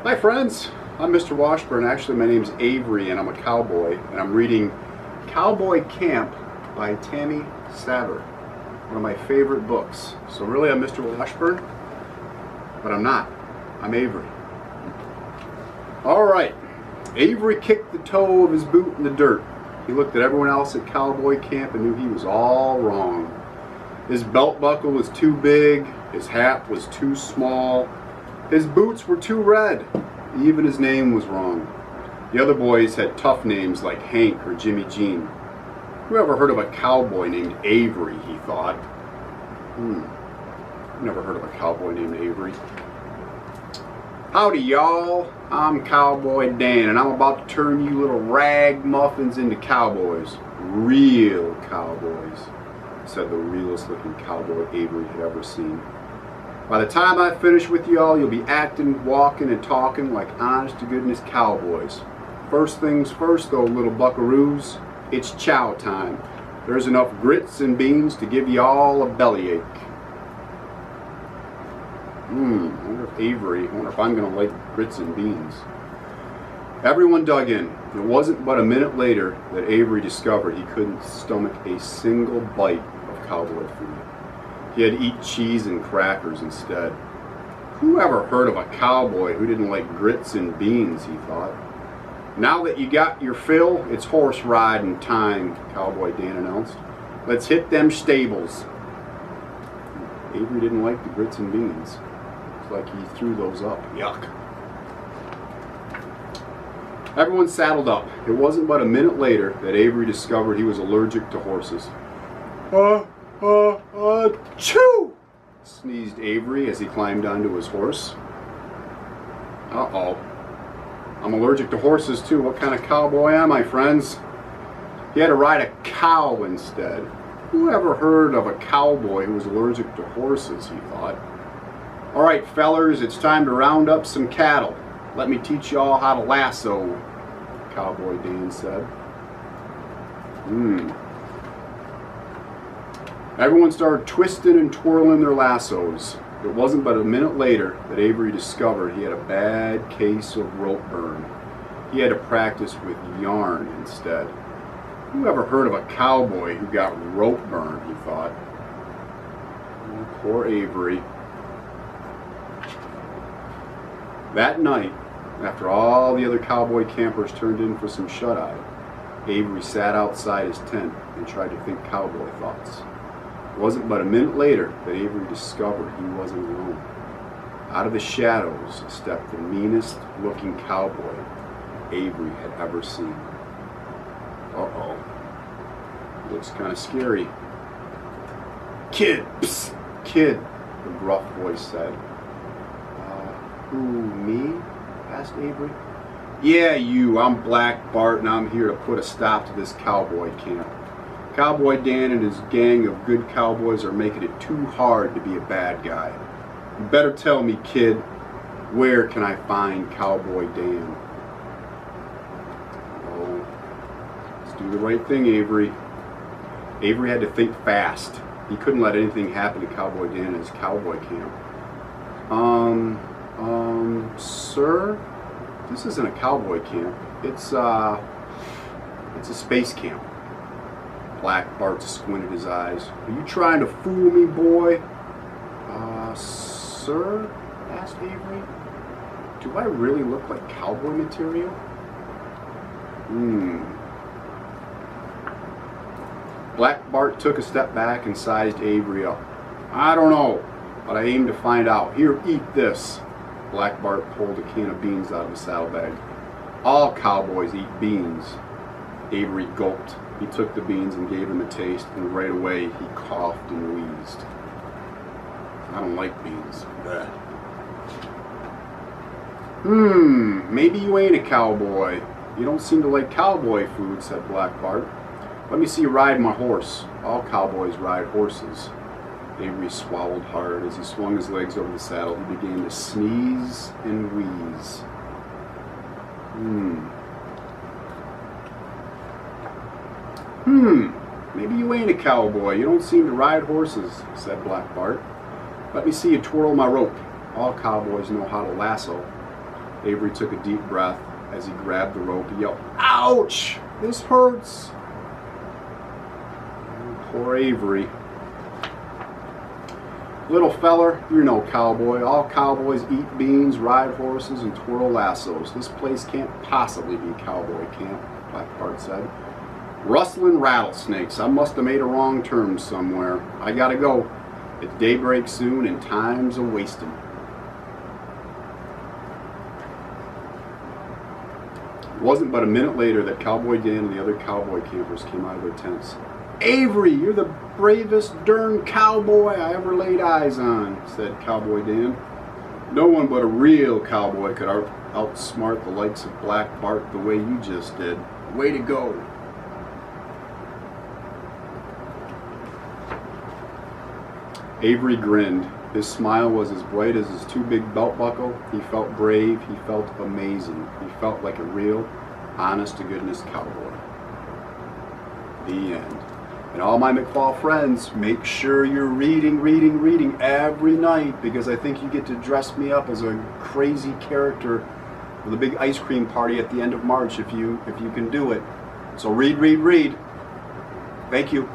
Hi friends, I'm Mr. Washburn. Actually, my name's Avery and I'm a cowboy, and I'm reading Cowboy Camp by Tammi Sauer, one of my favorite books. So really I'm Mr. Washburn, but I'm not. I'm Avery. Alright, Avery kicked the toe of his boot in the dirt. He looked at everyone else at Cowboy Camp and knew he was all wrong. His belt buckle was too big, his hat was too small, his boots were too red. Even his name was wrong. The other boys had tough names like Hank or Jimmy Jean. Who ever heard of a cowboy named Avery, he thought. Never heard of a cowboy named Avery. Howdy y'all, I'm Cowboy Dan and I'm about to turn you little rag muffins into cowboys. Real cowboys, said the realest looking cowboy Avery had ever seen. By the time I finish with y'all, you'll be acting, walking, and talking like honest-to-goodness cowboys. First things first, though, little buckaroos, it's chow time. There's enough grits and beans to give you all a bellyache. I wonder if I'm going to like grits and beans. Everyone dug in. It wasn't but a minute later that Avery discovered he couldn't stomach a single bite of cowboy food. He had to eat cheese and crackers instead. Who ever heard of a cowboy who didn't like grits and beans, he thought. Now that you got your fill, it's horse riding time, Cowboy Dan announced. Let's hit them stables. Avery didn't like the grits and beans. It's like he threw those up. Yuck. Everyone saddled up. It wasn't but a minute later that Avery discovered he was allergic to horses. Achoo! Sneezed Avery as he climbed onto his horse. Uh-oh. I'm allergic to horses too. What kind of cowboy am I, friends? He had to ride a cow instead. Who ever heard of a cowboy who was allergic to horses, he thought. Alright, fellers, it's time to round up some cattle. Let me teach you all how to lasso, Cowboy Dan said. Everyone started twisting and twirling their lassos. It wasn't but a minute later that Avery discovered he had a bad case of rope burn. He had to practice with yarn instead. Who ever heard of a cowboy who got rope burn, he thought. Oh, poor Avery. That night, after all the other cowboy campers turned in for some shut-eye, Avery sat outside his tent and tried to think cowboy thoughts. It wasn't but a minute later that Avery discovered he wasn't alone. Out of the shadows stepped the meanest looking cowboy Avery had ever seen. Uh-oh. Looks kind of scary. Kid! Psst! Kid! The gruff voice said. Who, me? Asked Avery. Yeah, you. I'm Black Bart and I'm here to put a stop to this cowboy camp. Cowboy Dan and his gang of good cowboys are making it too hard to be a bad guy. You better tell me, kid, where can I find Cowboy Dan? Oh, let's do the right thing, Avery. Avery had to think fast. He couldn't let anything happen to Cowboy Dan at his cowboy camp. Sir? This isn't a cowboy camp. It's a space camp. Black Bart squinted his eyes. Are you trying to fool me, boy? Sir? Asked Avery. Do I really look like cowboy material? Black Bart took a step back and sized Avery up. I don't know, but I aim to find out. Here, eat this. Black Bart pulled a can of beans out of his saddlebag. All cowboys eat beans. Avery gulped. He took the beans and gave them a taste, and right away he coughed and wheezed. I don't like beans. Blech. Maybe you ain't a cowboy. You don't seem to like cowboy food, said Black Bart. Let me see you ride my horse. All cowboys ride horses. Avery swallowed hard. As he swung his legs over the saddle, he began to sneeze and wheeze. Maybe you ain't a cowboy. You don't seem to ride horses, said Black Bart. Let me see you twirl my rope. All cowboys know how to lasso. Avery took a deep breath. As he grabbed the rope, he yelled, "Ouch! This hurts!" Poor Avery. "Little feller, you're no cowboy. All cowboys eat beans, ride horses, and twirl lassos. This place can't possibly be cowboy camp," Blackheart said. "Rustling rattlesnakes. I must have made a wrong turn somewhere. I gotta go. It's daybreak soon, and time's a-wasting." It wasn't but a minute later that Cowboy Dan and the other cowboy campers came out of their tents. "Avery, you're the bravest darn cowboy I ever laid eyes on," said Cowboy Dan. "No one but a real cowboy could outsmart the likes of Black Bart the way you just did. Way to go." Avery grinned. His smile was as bright as his too big belt buckle. He felt brave. He felt amazing. He felt like a real, honest-to-goodness cowboy. The end. And all my McFall friends, make sure you're reading every night, because I think you get to dress me up as a crazy character for the big ice cream party at the end of March if you can do it. So read. Thank you.